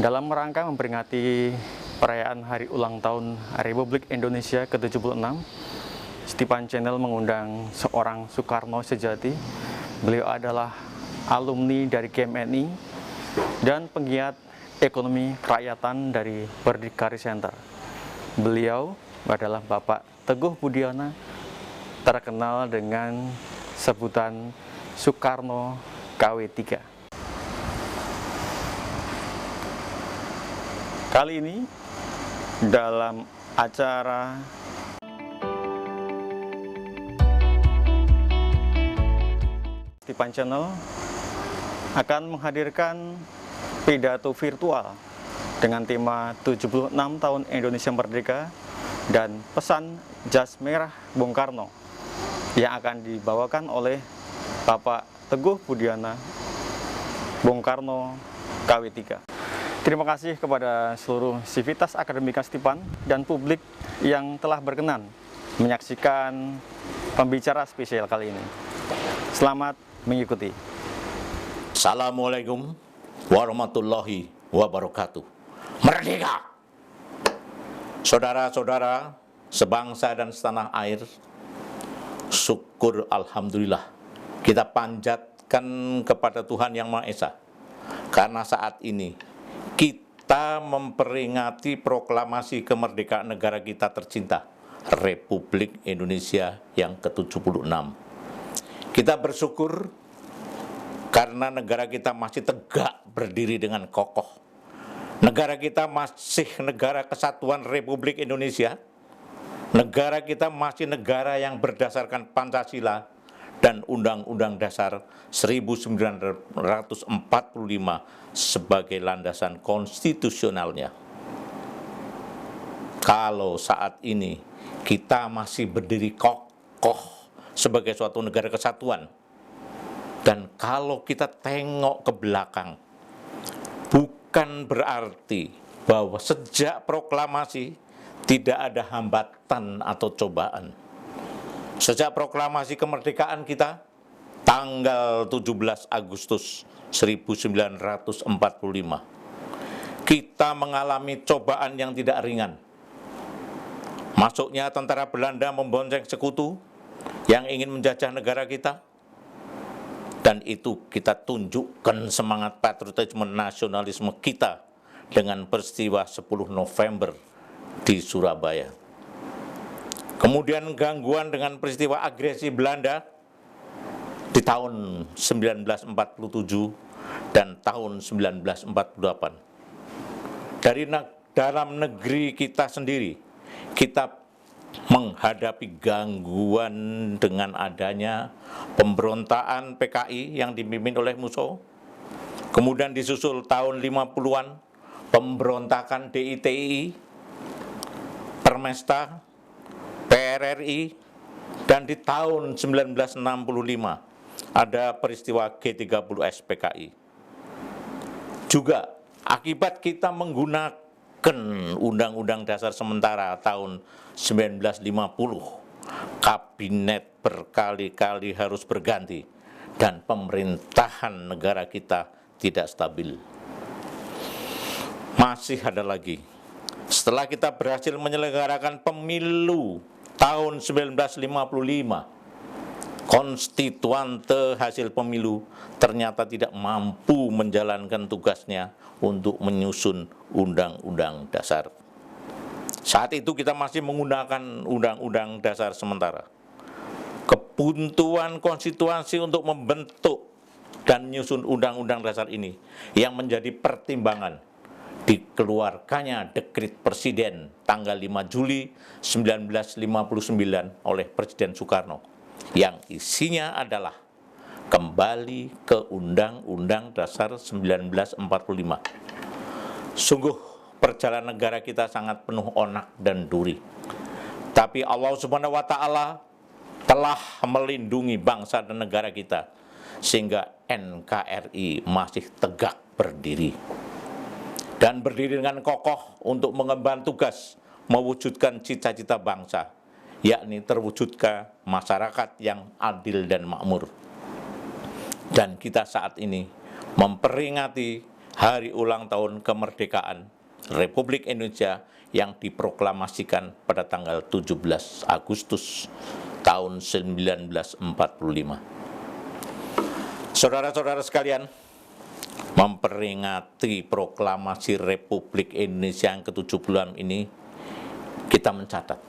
Dalam rangka memperingati perayaan Hari Ulang Tahun Republik Indonesia ke-76, Stipan Channel mengundang seorang Soekarno sejati. Beliau adalah alumni dari GMNI dan penggiat ekonomi kerakyatan dari Berdikari Center. Beliau adalah Bapak Teguh Budiono, terkenal dengan sebutan Soekarno KW3. Kali ini dalam acara Stipan Channel akan menghadirkan pidato virtual dengan tema 76 tahun Indonesia Merdeka dan pesan jas merah Bung Karno yang akan dibawakan oleh Bapak Teguh Budiono, Bung Karno KW3. Terima kasih kepada seluruh sivitas akademika Stipan dan publik yang telah berkenan menyaksikan pembicara spesial kali ini. Selamat mengikuti. Assalamualaikum warahmatullahi wabarakatuh. Merdeka! Saudara-saudara sebangsa dan setanah air, syukur alhamdulillah kita panjatkan kepada Tuhan Yang Maha Esa, karena saat ini kita memperingati proklamasi kemerdekaan negara kita tercinta, Republik Indonesia yang ke-76. Kita bersyukur karena negara kita masih tegak berdiri dengan kokoh. Negara kita masih negara kesatuan Republik Indonesia. Negara kita masih negara yang berdasarkan Pancasila dan Undang-Undang Dasar 1945 sebagai landasan konstitusionalnya. Kalau saat ini kita masih berdiri kokoh sebagai suatu negara kesatuan, dan kalau kita tengok ke belakang, bukan berarti bahwa sejak proklamasi tidak ada hambatan atau cobaan. Sejak proklamasi kemerdekaan kita, tanggal 17 Agustus 1945, kita mengalami cobaan yang tidak ringan. Masuknya tentara Belanda membonceng sekutu yang ingin menjajah negara kita, dan itu kita tunjukkan semangat patriotisme nasionalisme kita dengan peristiwa 10 November di Surabaya. Kemudian gangguan dengan peristiwa agresi Belanda di tahun 1947 dan tahun 1948. Dari dalam negeri kita sendiri, kita menghadapi gangguan dengan adanya pemberontakan PKI yang dipimpin oleh Musso. Kemudian disusul tahun 50-an, pemberontakan DITI, Permesta, PRRI, dan di tahun 1965 ada peristiwa G30S PKI. Juga akibat kita menggunakan Undang-Undang Dasar sementara tahun 1950, kabinet berkali-kali harus berganti dan pemerintahan negara kita tidak stabil. Masih ada lagi, setelah kita berhasil menyelenggarakan pemilu tahun 1955, konstituante hasil pemilu ternyata tidak mampu menjalankan tugasnya untuk menyusun Undang-Undang Dasar. Saat itu kita masih menggunakan Undang-Undang Dasar sementara. Kebuntuan konstitusi untuk membentuk dan menyusun Undang-Undang Dasar ini yang menjadi pertimbangan dikeluarkannya Dekret Presiden tanggal 5 Juli 1959 oleh Presiden Soekarno, yang isinya adalah kembali ke Undang-Undang Dasar 1945. Sungguh perjalanan negara kita sangat penuh onak dan duri. Tapi Allah Subhanahu wa Ta'ala telah melindungi bangsa dan negara kita sehingga NKRI masih tegak berdiri. Dan berdiri dengan kokoh untuk mengemban tugas mewujudkan cita-cita bangsa, yakni terwujudkan masyarakat yang adil dan makmur. Dan kita saat ini memperingati hari ulang tahun kemerdekaan Republik Indonesia yang diproklamasikan pada tanggal 17 Agustus tahun 1945. Saudara-saudara sekalian, memperingati proklamasi Republik Indonesia yang ke-76 ini, kita mencatat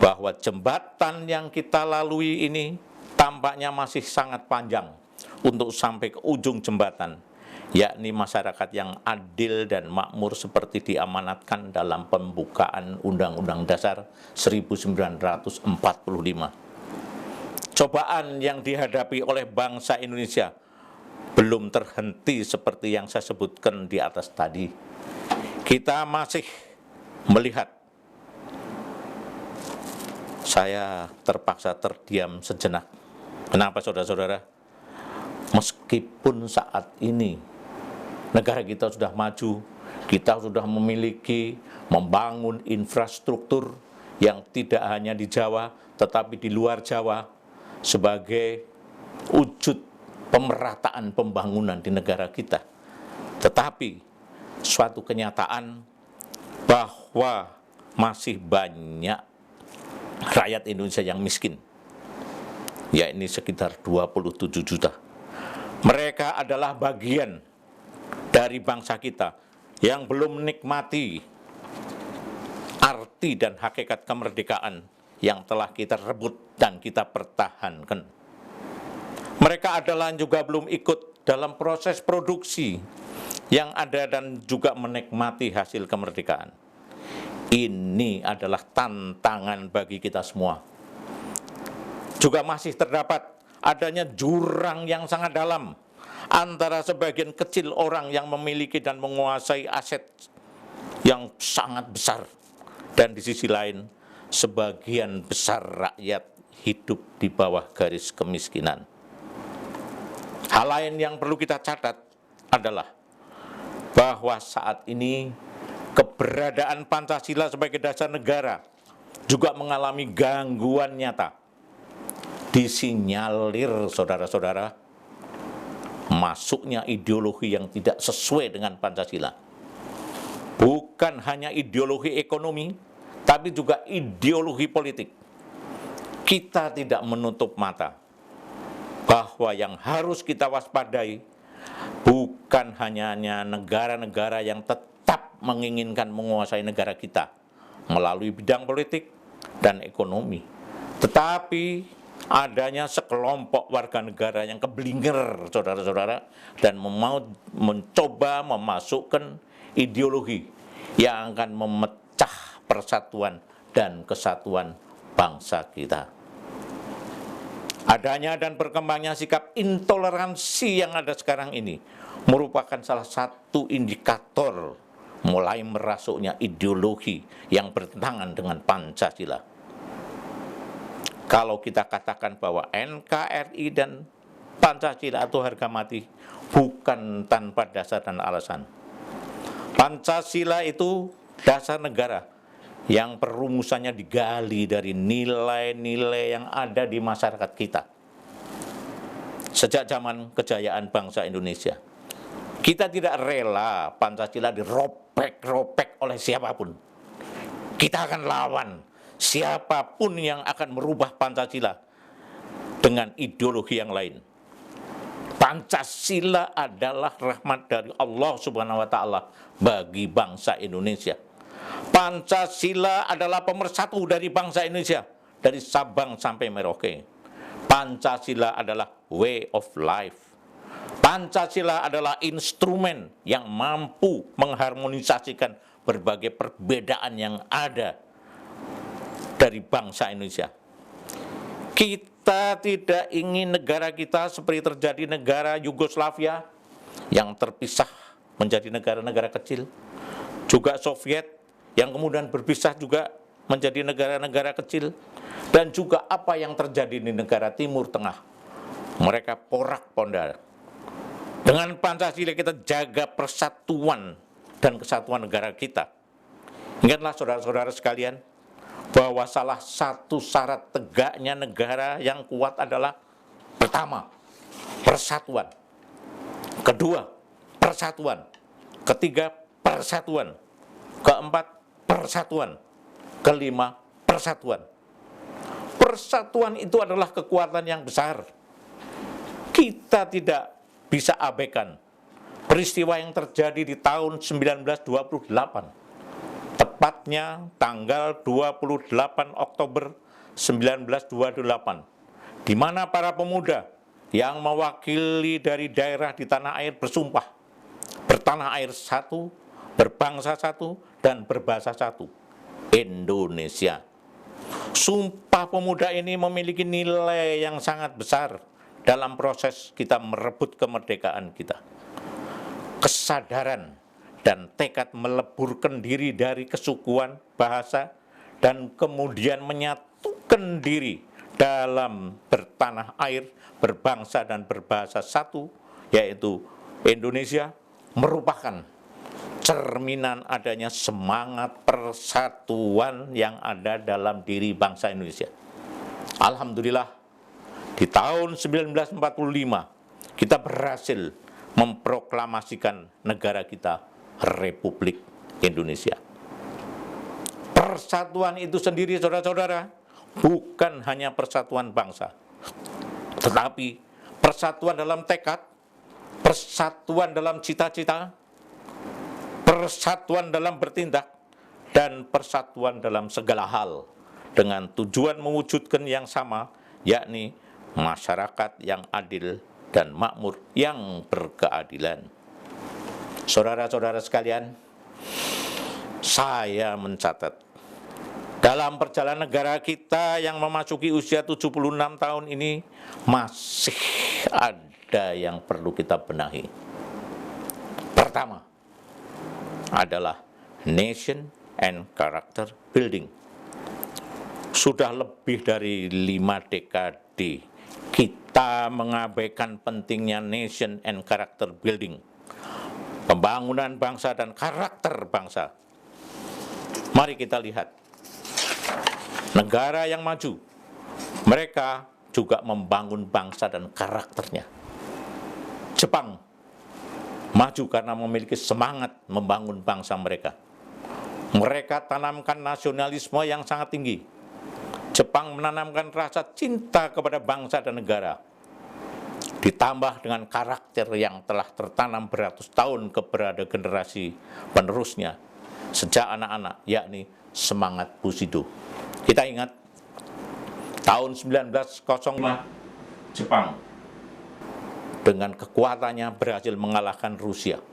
bahwa jembatan yang kita lalui ini tampaknya masih sangat panjang untuk sampai ke ujung jembatan, yakni masyarakat yang adil dan makmur seperti diamanatkan dalam pembukaan Undang-Undang Dasar 1945. Cobaan yang dihadapi oleh bangsa Indonesia belum terhenti seperti yang saya sebutkan di atas tadi. Kita masih melihat, saya terpaksa terdiam sejenak. Kenapa, saudara-saudara? Meskipun saat ini negara kita sudah maju, kita sudah membangun infrastruktur yang tidak hanya di Jawa, tetapi di luar Jawa, sebagai wujud pemerataan pembangunan di negara kita. Tetapi suatu kenyataan bahwa masih banyak rakyat Indonesia yang miskin, yakni sekitar 27 juta. Mereka adalah bagian dari bangsa kita yang belum menikmati arti dan hakikat kemerdekaan yang telah kita rebut dan kita pertahankan. Mereka adalah juga belum ikut dalam proses produksi yang ada dan juga menikmati hasil kemerdekaan. Ini adalah tantangan bagi kita semua. Juga masih terdapat adanya jurang yang sangat dalam antara sebagian kecil orang yang memiliki dan menguasai aset yang sangat besar, dan di sisi lain sebagian besar rakyat hidup di bawah garis kemiskinan. Hal lain yang perlu kita catat adalah bahwa saat ini keberadaan Pancasila sebagai dasar negara juga mengalami gangguan nyata. Disinyalir, saudara-saudara, masuknya ideologi yang tidak sesuai dengan Pancasila. Bukan hanya ideologi ekonomi, tapi juga ideologi politik. Kita tidak menutup mata bahwa yang harus kita waspadai bukan hanya negara-negara yang tetap menginginkan menguasai negara kita melalui bidang politik dan ekonomi, tetapi adanya sekelompok warga negara yang keblinger, saudara-saudara, dan mencoba memasukkan ideologi yang akan memecah persatuan dan kesatuan bangsa kita. Adanya dan berkembangnya sikap intoleransi yang ada sekarang ini merupakan salah satu indikator mulai merasuknya ideologi yang bertentangan dengan Pancasila. Kalau kita katakan bahwa NKRI dan Pancasila itu harga mati, bukan tanpa dasar dan alasan. Pancasila itu dasar negara yang perumusannya digali dari nilai-nilai yang ada di masyarakat kita. Sejak zaman kejayaan bangsa Indonesia, kita tidak rela Pancasila diropek-ropek oleh siapapun. Kita akan lawan siapapun yang akan merubah Pancasila dengan ideologi yang lain. Pancasila adalah rahmat dari Allah Subhanahu wa Ta'ala bagi bangsa Indonesia. Pancasila adalah pemersatu dari bangsa Indonesia, dari Sabang sampai Merauke. Pancasila adalah way of life. Pancasila adalah instrumen yang mampu mengharmonisasikan berbagai perbedaan yang ada dari bangsa Indonesia. Kita tidak ingin negara kita seperti terjadi negara Yugoslavia yang terpisah menjadi negara-negara kecil, juga Soviet yang kemudian berpisah juga menjadi negara-negara kecil, dan juga apa yang terjadi di negara Timur Tengah. Mereka porak-ponda. Dengan Pancasila kita jaga persatuan dan kesatuan negara kita. Ingatlah saudara-saudara sekalian, bahwa salah satu syarat tegaknya negara yang kuat adalah pertama, persatuan. Kedua, persatuan. Ketiga, persatuan. Keempat, persatuan. Kelima, persatuan. Persatuan itu adalah kekuatan yang besar. Kita tidak bisa abaikan peristiwa yang terjadi di tahun 1928. Tepatnya tanggal 28 Oktober 1928, di mana para pemuda yang mewakili dari daerah di tanah air bersumpah, bertanah air satu, berbangsa satu, dan berbahasa satu, Indonesia. Sumpah pemuda ini memiliki nilai yang sangat besar dalam proses kita merebut kemerdekaan kita. Kesadaran dan tekad meleburkan diri dari kesukuan, bahasa, dan kemudian menyatukan diri dalam bertanah air, berbangsa dan berbahasa satu, yaitu Indonesia, merupakan cerminan adanya semangat persatuan yang ada dalam diri bangsa Indonesia. Alhamdulillah, di tahun 1945 kita berhasil memproklamasikan negara kita Republik Indonesia. Persatuan itu sendiri, saudara-saudara, bukan hanya persatuan bangsa, tetapi persatuan dalam tekad, persatuan dalam cita-cita, persatuan dalam bertindak, dan persatuan dalam segala hal dengan tujuan mewujudkan yang sama, yakni masyarakat yang adil dan makmur yang berkeadilan. Saudara-saudara sekalian, saya mencatat dalam perjalanan negara kita yang memasuki usia 76 tahun ini masih ada yang perlu kita benahi. Pertama adalah nation and character building. Sudah lebih dari 5 dekade kita mengabaikan pentingnya nation and character building, pembangunan bangsa dan karakter bangsa. Mari kita lihat negara yang maju, mereka juga membangun bangsa dan karakternya. Jepang maju karena memiliki semangat membangun bangsa mereka. Mereka tanamkan nasionalisme yang sangat tinggi. Jepang menanamkan rasa cinta kepada bangsa dan negara, ditambah dengan karakter yang telah tertanam beratus tahun kepada generasi penerusnya sejak anak-anak, yakni semangat Bushido. Kita ingat tahun 1905 Jepang dengan kekuatannya berhasil mengalahkan Rusia,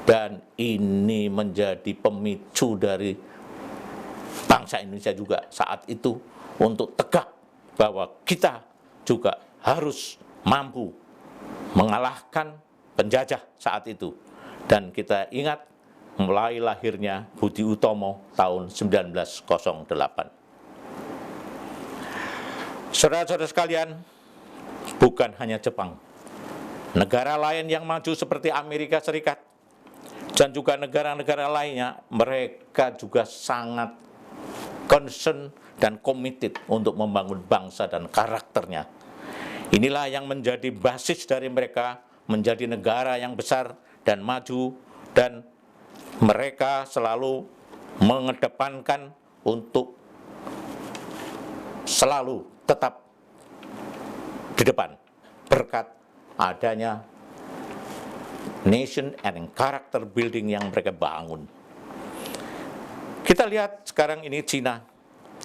dan ini menjadi pemicu dari bangsa Indonesia juga saat itu untuk tegak bahwa kita juga harus mampu mengalahkan penjajah saat itu. Dan kita ingat mulai lahirnya Budi Utomo tahun 1908. Saudara-saudara sekalian, bukan hanya Jepang, negara lain yang maju seperti Amerika Serikat dan juga negara-negara lainnya, mereka juga sangat concern dan committed untuk membangun bangsa dan karakternya. Inilah yang menjadi basis dari mereka menjadi negara yang besar dan maju, dan mereka selalu mengedepankan untuk selalu tetap di depan berkat adanya nation and character building yang mereka bangun. Kita lihat sekarang ini Cina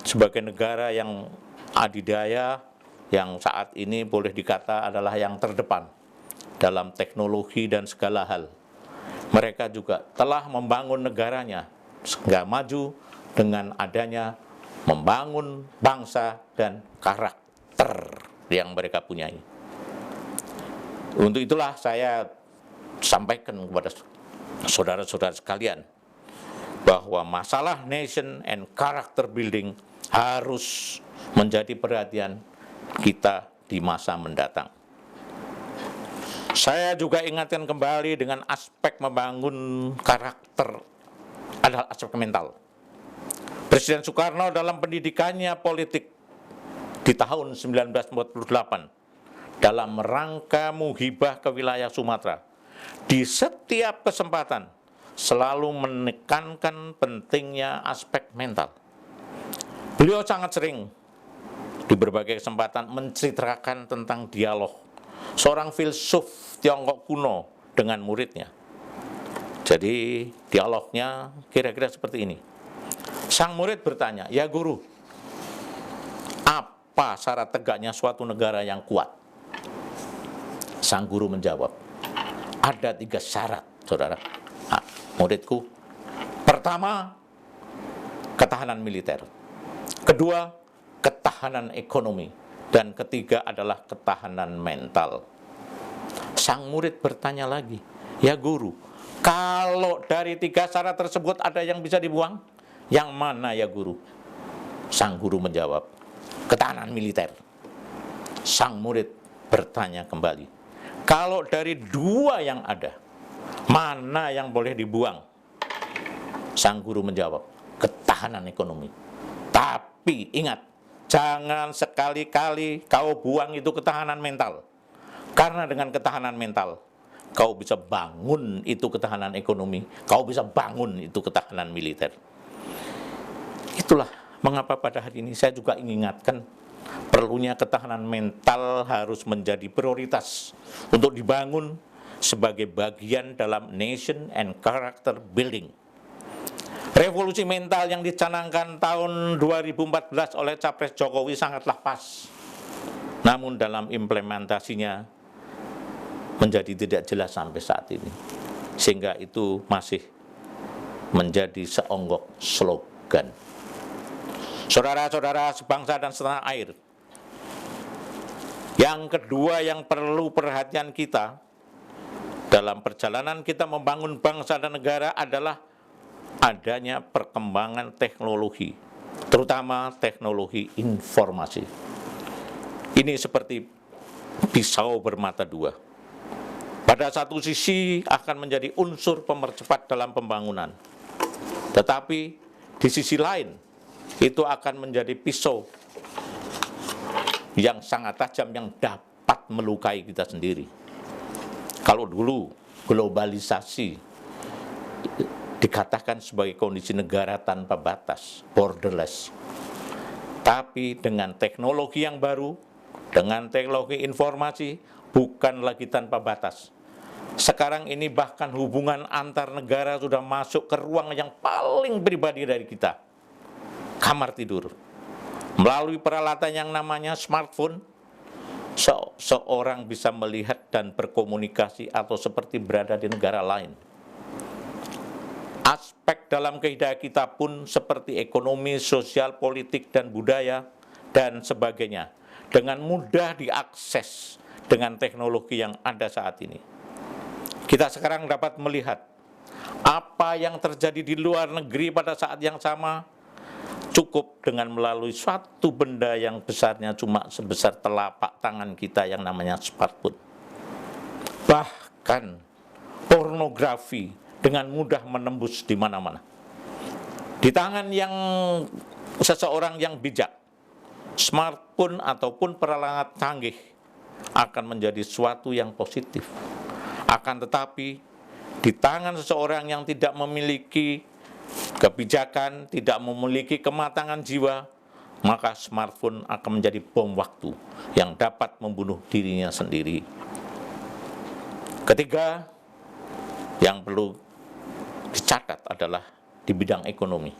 sebagai negara yang adidaya, yang saat ini boleh dikata adalah yang terdepan dalam teknologi dan segala hal. Mereka juga telah membangun negaranya sehingga maju dengan adanya membangun bangsa dan karakter yang mereka punyai. Untuk itulah saya sampaikan kepada saudara-saudara sekalian bahwa masalah nation and character building harus menjadi perhatian kita di masa mendatang. Saya juga ingatkan kembali dengan aspek membangun karakter adalah aspek mental. Presiden Soekarno dalam pendidikannya politik di tahun 1948 dalam rangka muhibah ke wilayah Sumatera, di setiap kesempatan selalu menekankan pentingnya aspek mental. Beliau sangat sering di berbagai kesempatan menceritakan tentang dialog seorang filsuf Tiongkok kuno dengan muridnya. Jadi dialognya kira-kira seperti ini. Sang murid bertanya, "Ya guru, apa syarat tegaknya suatu negara yang kuat?" Sang guru menjawab, "Ada 3 syarat, saudara." Muridku, pertama, ketahanan militer. Kedua, ketahanan ekonomi. Dan ketiga adalah ketahanan mental. Sang murid bertanya lagi, "Ya guru, kalau dari 3 syarat tersebut ada yang bisa dibuang, yang mana ya guru?" Sang guru menjawab, "Ketahanan militer." Sang murid bertanya kembali, "Kalau dari 2 yang ada, mana yang boleh dibuang?" Sang guru menjawab, "Ketahanan ekonomi." Tapi ingat, jangan sekali-kali kau buang itu ketahanan mental. Karena dengan ketahanan mental, kau bisa bangun itu ketahanan ekonomi, kau bisa bangun itu ketahanan militer. Itulah mengapa pada hari ini saya juga ingatkan perlunya ketahanan mental harus menjadi prioritas untuk dibangun sebagai bagian dalam nation and character building. Revolusi mental yang dicanangkan tahun 2014 oleh Capres Jokowi sangatlah pas. Namun dalam implementasinya menjadi tidak jelas sampai saat ini. Sehingga itu masih menjadi seonggok slogan. Saudara-saudara sebangsa dan setanah air, yang kedua yang perlu perhatian kita dalam perjalanan kita membangun bangsa dan negara adalah adanya perkembangan teknologi, terutama teknologi informasi. Ini seperti pisau bermata dua. Pada satu sisi akan menjadi unsur pemercepat dalam pembangunan, tetapi di sisi lain itu akan menjadi pisau yang sangat tajam yang dapat melukai kita sendiri. Kalau dulu globalisasi dikatakan sebagai kondisi negara tanpa batas, borderless. Tapi dengan teknologi yang baru, dengan teknologi informasi, bukan lagi tanpa batas. Sekarang ini bahkan hubungan antar negara sudah masuk ke ruang yang paling pribadi dari kita, kamar tidur. Melalui peralatan yang namanya smartphone, seorang bisa melihat dan berkomunikasi atau seperti berada di negara lain. Aspek dalam kehidupan kita pun seperti ekonomi, sosial, politik, dan budaya, dan sebagainya, dengan mudah diakses dengan teknologi yang ada saat ini. Kita sekarang dapat melihat apa yang terjadi di luar negeri pada saat yang sama, cukup dengan melalui suatu benda yang besarnya cuma sebesar telapak tangan kita yang namanya smartphone. Bahkan pornografi dengan mudah menembus di mana-mana. Di tangan yang seseorang yang bijak, smartphone ataupun peralatan canggih akan menjadi suatu yang positif. Akan tetapi, di tangan seseorang yang tidak memiliki kebijakan, tidak memiliki kematangan jiwa, maka smartphone akan menjadi bom waktu yang dapat membunuh dirinya sendiri. Ketiga, yang perlu dicatat adalah di bidang ekonomi.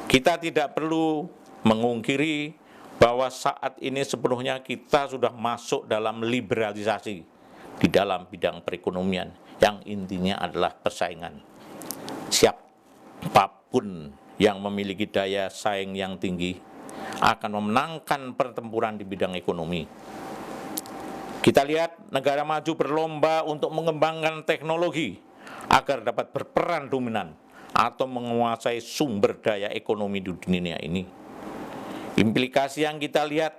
Kita tidak perlu mengungkiri bahwa saat ini sepenuhnya kita sudah masuk dalam liberalisasi di dalam bidang perekonomian, yang intinya adalah persaingan. Siapapun yang memiliki daya saing yang tinggi akan memenangkan pertempuran di bidang ekonomi. Kita lihat negara maju berlomba untuk mengembangkan teknologi agar dapat berperan dominan atau menguasai sumber daya ekonomi di dunia ini. Implikasi yang kita lihat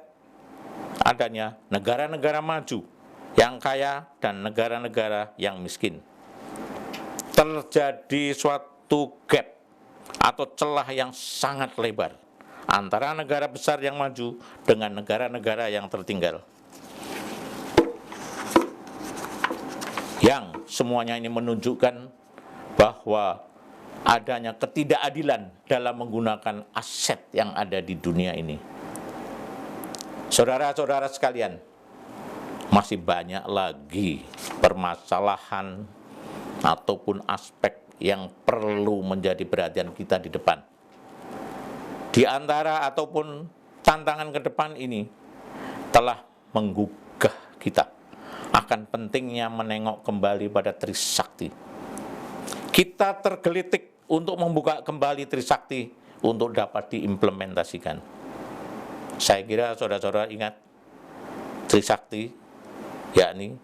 adanya negara-negara maju yang kaya dan negara-negara yang miskin. Terjadi suatu gap atau celah yang sangat lebar antara negara besar yang maju dengan negara-negara yang tertinggal. yang semuanya ini menunjukkan bahwa adanya ketidakadilan dalam menggunakan aset yang ada di dunia ini. Saudara-saudara sekalian, masih banyak lagi permasalahan ataupun aspek yang perlu menjadi perhatian kita di depan. Di antara ataupun tantangan ke depan ini telah menggugah kita akan pentingnya menengok kembali pada Trisakti. Kita tergelitik untuk membuka kembali Trisakti untuk dapat diimplementasikan. Saya kira saudara-saudara ingat Trisakti, yakni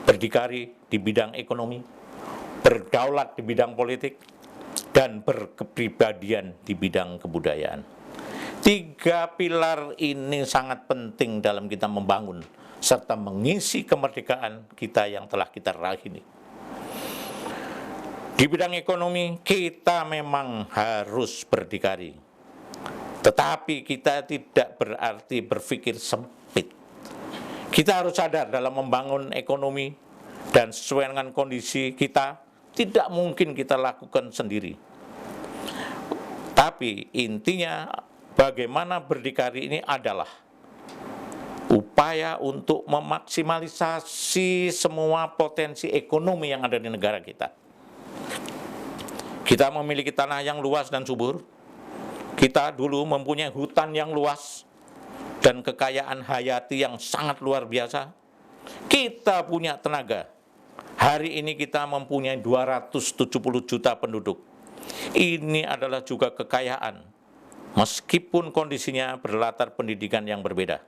berdikari di bidang ekonomi, berdaulat di bidang politik, dan berkepribadian di bidang kebudayaan. 3 pilar ini sangat penting dalam kita membangun serta mengisi kemerdekaan kita yang telah kita raih ini. Di bidang ekonomi, kita memang harus berdikari. Tetapi kita tidak berarti berpikir sempit. Kita harus sadar dalam membangun ekonomi dan sesuai dengan kondisi kita, tidak mungkin kita lakukan sendiri. Tapi intinya bagaimana berdikari ini adalah upaya untuk memaksimalisasi semua potensi ekonomi yang ada di negara kita. Kita memiliki tanah yang luas dan subur. Kita dulu mempunyai hutan yang luas dan kekayaan hayati yang sangat luar biasa. Kita punya tenaga. Hari ini kita mempunyai 270 juta penduduk. Ini adalah juga kekayaan, meskipun kondisinya berlatar pendidikan yang berbeda.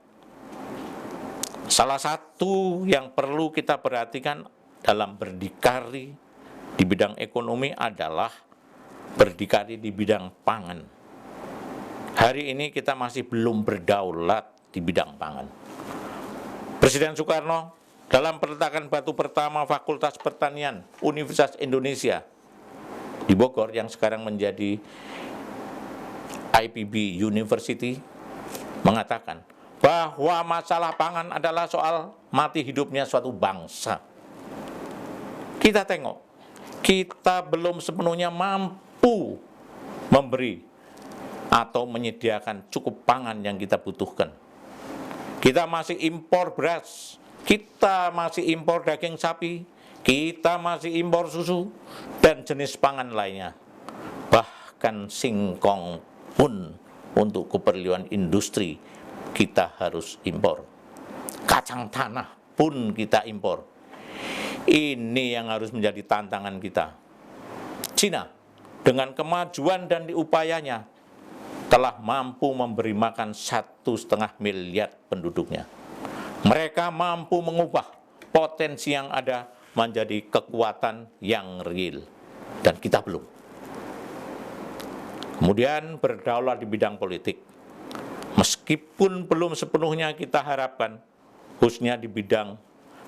Salah satu yang perlu kita perhatikan dalam berdikari di bidang ekonomi adalah berdikari di bidang pangan. Hari ini kita masih belum berdaulat di bidang pangan. Presiden Soekarno dalam peletakan batu pertama Fakultas Pertanian Universitas Indonesia di Bogor yang sekarang menjadi IPB University mengatakan bahwa masalah pangan adalah soal mati hidupnya suatu bangsa. Kita tengok, kita belum sepenuhnya mampu memberi atau menyediakan cukup pangan yang kita butuhkan. Kita masih impor beras, kita masih impor daging sapi, kita masih impor susu, dan jenis pangan lainnya. Bahkan singkong pun untuk keperluan industri kita harus impor. Kacang tanah pun kita impor. Ini yang harus menjadi tantangan kita. Cina dengan kemajuan dan upayanya telah mampu memberi makan 1,5 miliar penduduknya. Mereka mampu mengubah potensi yang ada menjadi kekuatan yang real, dan kita belum. Kemudian berdaulat di bidang politik. Meskipun belum sepenuhnya kita harapkan, khususnya di bidang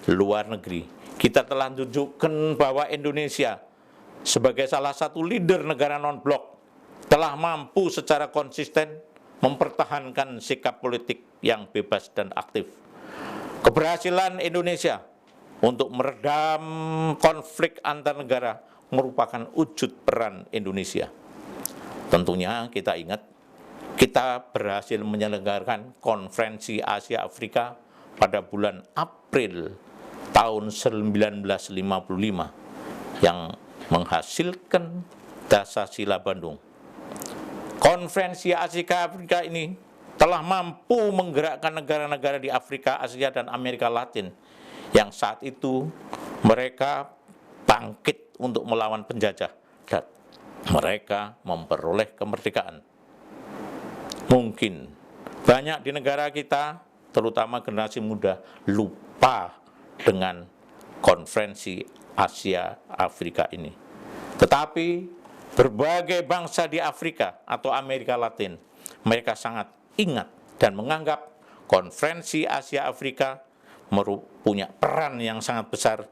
luar negeri, kita telah tunjukkan bahwa Indonesia sebagai salah satu leader negara non-blok telah mampu secara konsisten mempertahankan sikap politik yang bebas dan aktif. Keberhasilan Indonesia untuk meredam konflik antar negara merupakan wujud peran Indonesia. Tentunya kita ingat, kita berhasil menyelenggarakan konferensi Asia Afrika pada bulan April tahun 1955 yang menghasilkan Dasar-Sila Bandung. Konferensi Asia Afrika ini telah mampu menggerakkan negara-negara di Afrika, Asia, dan Amerika Latin yang saat itu mereka bangkit untuk melawan penjajah dan mereka memperoleh kemerdekaan. Mungkin banyak di negara kita, terutama generasi muda, lupa dengan konferensi Asia Afrika ini. Tetapi berbagai bangsa di Afrika atau Amerika Latin, mereka sangat ingat dan menganggap konferensi Asia Afrika punya peran yang sangat besar,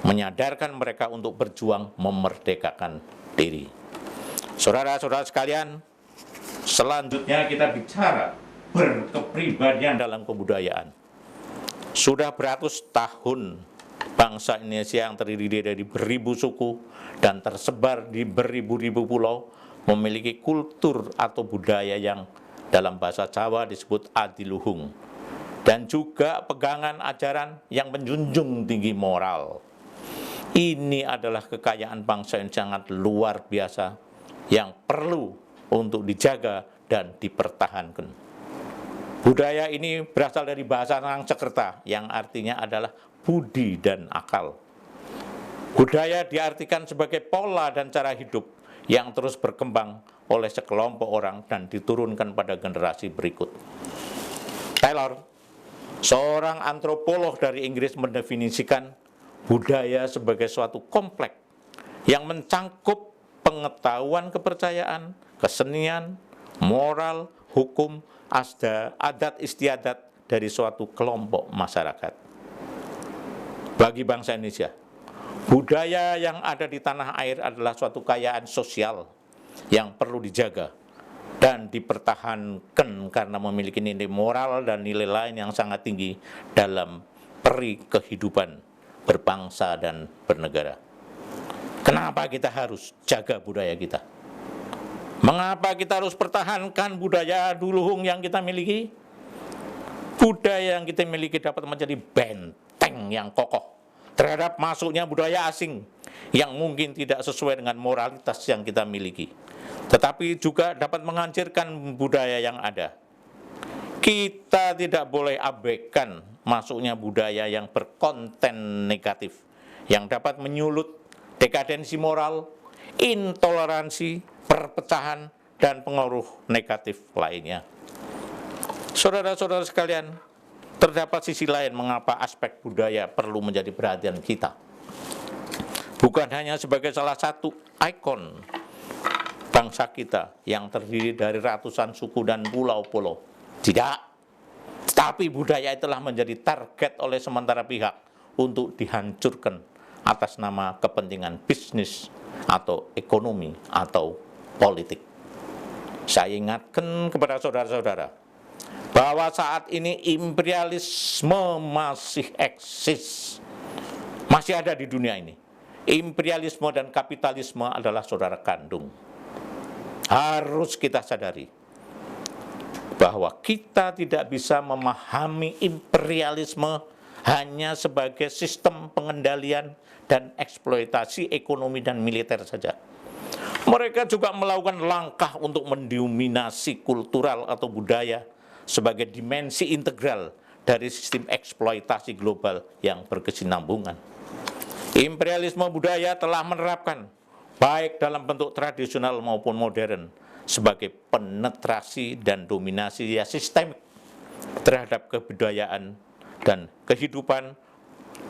menyadarkan mereka untuk berjuang memerdekakan diri. Saudara-saudara sekalian, selanjutnya kita bicara berkepribadian dalam kebudayaan. Sudah beratus tahun bangsa Indonesia yang terdiri dari beribu suku dan tersebar di beribu-ribu pulau memiliki kultur atau budaya yang dalam bahasa Jawa disebut adiluhung, dan juga pegangan ajaran yang menjunjung tinggi moral. Ini adalah kekayaan bangsa yang sangat luar biasa yang perlu untuk dijaga dan dipertahankan. Budaya ini berasal dari bahasa Sanskerta yang artinya adalah budi dan akal. Budaya diartikan sebagai pola dan cara hidup yang terus berkembang oleh sekelompok orang dan diturunkan pada generasi berikut. Taylor, seorang antropolog dari Inggris, mendefinisikan budaya sebagai suatu kompleks yang mencangkup pengetahuan, kepercayaan, kesenian, moral, hukum, adat istiadat dari suatu kelompok masyarakat. Bagi bangsa Indonesia, budaya yang ada di tanah air adalah suatu kekayaan sosial yang perlu dijaga dan dipertahankan karena memiliki nilai moral dan nilai lain yang sangat tinggi dalam peri kehidupan berbangsa dan bernegara. Kenapa kita harus jaga budaya kita? Mengapa kita harus pertahankan budaya duluhung yang kita miliki? Budaya yang kita miliki dapat menjadi benteng yang kokoh terhadap masuknya budaya asing yang mungkin tidak sesuai dengan moralitas yang kita miliki, tetapi juga dapat menghancurkan budaya yang ada. Kita tidak boleh abaikan masuknya budaya yang berkonten negatif, yang dapat menyulut dekadensi moral, intoleransi, perpecahan, dan pengaruh negatif lainnya. Saudara-saudara sekalian, terdapat sisi lain mengapa aspek budaya perlu menjadi perhatian kita. Bukan hanya sebagai salah satu ikon bangsa kita yang terdiri dari ratusan suku dan pulau-pulau. Tidak. Tetapi budaya telah menjadi target oleh sementara pihak untuk dihancurkan atas nama kepentingan bisnis atau ekonomi atau politik. Saya ingatkan kepada saudara-saudara bahwa saat ini imperialisme masih eksis, masih ada di dunia ini. Imperialisme dan kapitalisme adalah saudara kandung. Harus kita sadari bahwa kita tidak bisa memahami imperialisme hanya sebagai sistem pengendalian dan eksploitasi ekonomi dan militer saja. Mereka juga melakukan langkah untuk mendominasi kultural atau budaya sebagai dimensi integral dari sistem eksploitasi global yang berkesinambungan. Imperialisme budaya telah menerapkan, baik dalam bentuk tradisional maupun modern, sebagai penetrasi dan dominasi sistemik terhadap kebudayaan dan kehidupan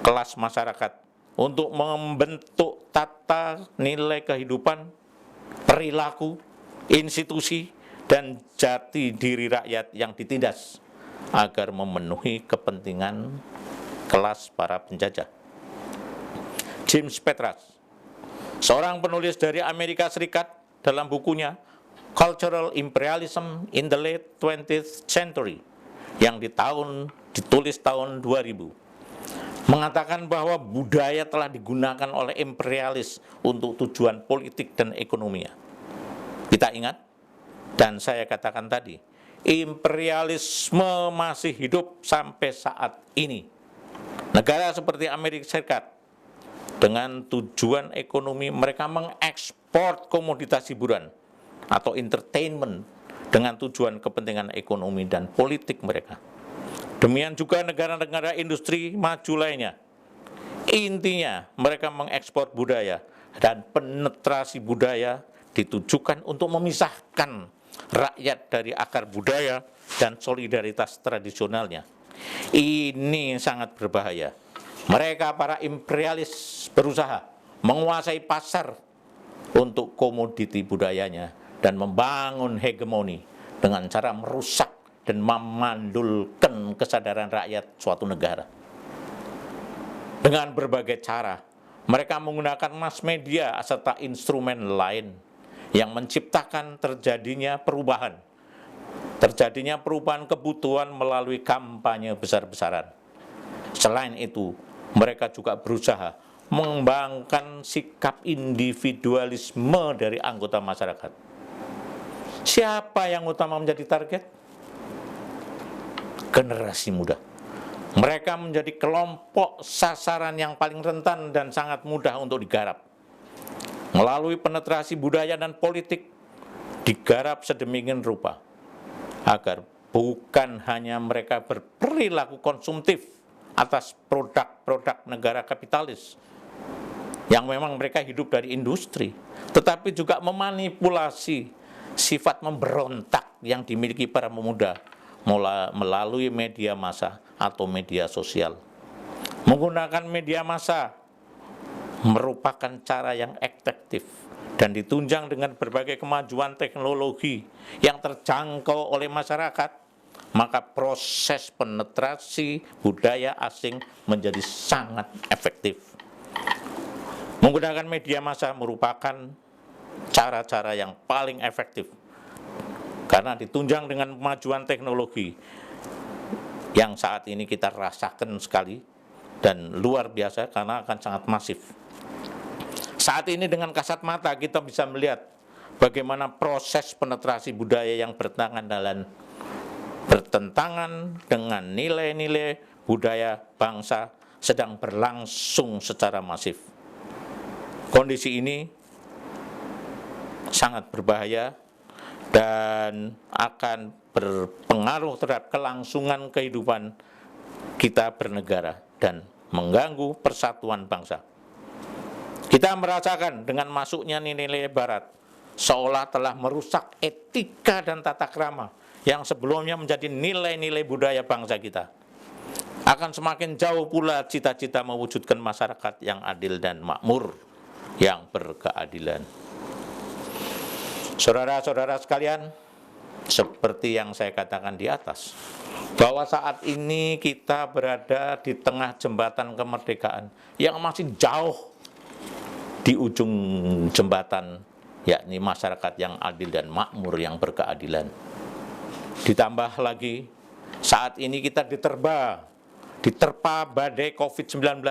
kelas masyarakat untuk membentuk tata nilai kehidupan, perilaku, institusi, dan jati diri rakyat yang ditindas agar memenuhi kepentingan kelas para penjajah. James Petras, seorang penulis dari Amerika Serikat, dalam bukunya Cultural Imperialism in the Late 20th Century yang ditulis tahun 2000, mengatakan bahwa budaya telah digunakan oleh imperialis untuk tujuan politik dan ekonominya. Kita ingat, dan saya katakan tadi, imperialisme masih hidup sampai saat ini. Negara seperti Amerika Serikat, dengan tujuan ekonomi, mereka mengekspor komoditas hiburan atau entertainment dengan tujuan kepentingan ekonomi dan politik mereka. Demikian juga negara-negara industri maju lainnya. Intinya, mereka mengekspor budaya dan penetrasi budaya ditujukan untuk memisahkan rakyat dari akar budaya dan solidaritas tradisionalnya. Ini sangat berbahaya. Mereka para imperialis berusaha menguasai pasar untuk komoditi budayanya dan membangun hegemoni dengan cara merusak dan memandulkan kesadaran rakyat suatu negara. Dengan berbagai cara, mereka menggunakan mass media serta instrumen lain yang menciptakan terjadinya perubahan kebutuhan melalui kampanye besar-besaran. Selain itu, mereka juga berusaha mengembangkan sikap individualisme dari anggota masyarakat. Siapa yang utama menjadi target? Generasi muda. Mereka menjadi kelompok sasaran yang paling rentan dan sangat mudah untuk digarap. Melalui penetrasi budaya dan politik, digarap sedemikian rupa, agar bukan hanya mereka berperilaku konsumtif atas produk-produk negara kapitalis, yang memang mereka hidup dari industri, tetapi juga memanipulasi sifat memberontak yang dimiliki para pemuda melalui media massa atau media sosial. Menggunakan media massa merupakan cara yang efektif dan ditunjang dengan berbagai kemajuan teknologi yang terjangkau oleh masyarakat, maka proses penetrasi budaya asing menjadi sangat efektif. Menggunakan media massa merupakan cara-cara yang paling efektif karena ditunjang dengan kemajuan teknologi yang saat ini kita rasakan sekali dan luar biasa karena akan sangat masif. Saat ini dengan kasat mata kita bisa melihat bagaimana proses penetrasi budaya yang bertentangan dengan nilai-nilai budaya bangsa sedang berlangsung secara masif. Kondisi ini sangat berbahaya dan akan berpengaruh terhadap kelangsungan kehidupan kita bernegara dan mengganggu persatuan bangsa. Kita merasakan dengan masuknya nilai-nilai barat seolah telah merusak etika dan tata krama yang sebelumnya menjadi nilai-nilai budaya bangsa kita. Akan semakin jauh pula cita-cita mewujudkan masyarakat yang adil dan makmur, yang berkeadilan. Saudara-saudara sekalian, seperti yang saya katakan di atas, bahwa saat ini kita berada di tengah jembatan kemerdekaan yang masih jauh di ujung jembatan, yakni masyarakat yang adil dan makmur yang berkeadilan. Ditambah lagi, saat ini kita diterpa badai COVID-19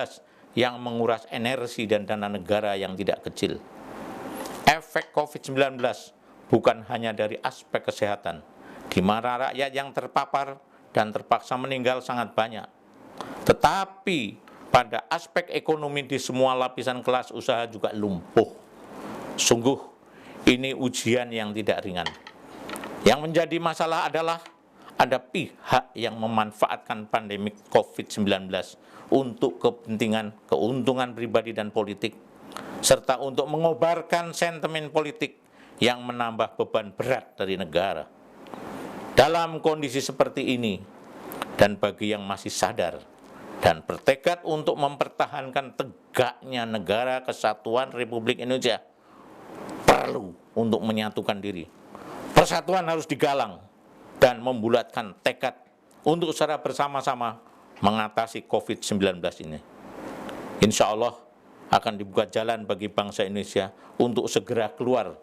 yang menguras energi dan dana negara yang tidak kecil. Efek COVID-19 bukan hanya dari aspek kesehatan, di mana rakyat yang terpapar dan terpaksa meninggal sangat banyak, tetapi pada aspek ekonomi di semua lapisan kelas usaha juga lumpuh. Sungguh, ini ujian yang tidak ringan. Yang menjadi masalah adalah ada pihak yang memanfaatkan pandemi COVID-19 untuk keuntungan pribadi dan politik, serta untuk mengobarkan sentimen politik yang menambah beban berat dari negara. Dalam kondisi seperti ini, dan bagi yang masih sadar dan bertekad untuk mempertahankan tegaknya negara kesatuan Republik Indonesia, perlu untuk menyatukan diri. Persatuan harus digalang dan membulatkan tekad untuk secara bersama-sama mengatasi COVID-19 ini. Insya Allah akan dibuka jalan bagi bangsa Indonesia untuk segera keluar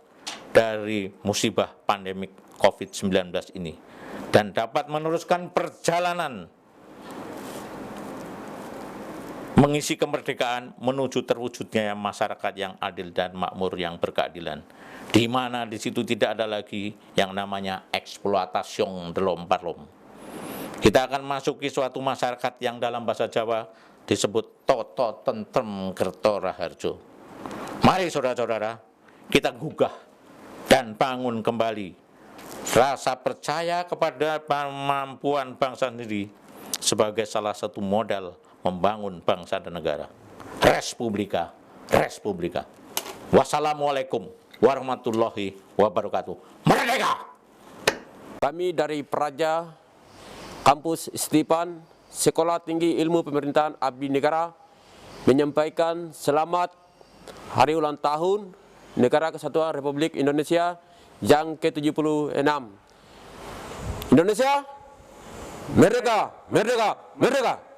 dari musibah pandemik COVID-19 ini dan dapat meneruskan perjalanan mengisi kemerdekaan menuju terwujudnya masyarakat yang adil dan makmur yang berkeadilan, di mana di situ tidak ada lagi yang namanya eksploitasi delom-parlom. Kita akan masuki suatu masyarakat yang dalam bahasa Jawa disebut toto tentrem kerto raharjo. Mari saudara-saudara, kita gugah dan bangun kembali rasa percaya kepada kemampuan bangsa sendiri sebagai salah satu modal membangun bangsa dan negara. Respublika. Wassalamualaikum warahmatullahi wabarakatuh. Merdeka! Kami dari Praja Kampus Stipan Sekolah Tinggi Ilmu Pemerintahan Abdi Negara menyampaikan selamat Hari Ulang Tahun Negara Kesatuan Republik Indonesia yang ke-76. Indonesia, merdeka, merdeka, merdeka!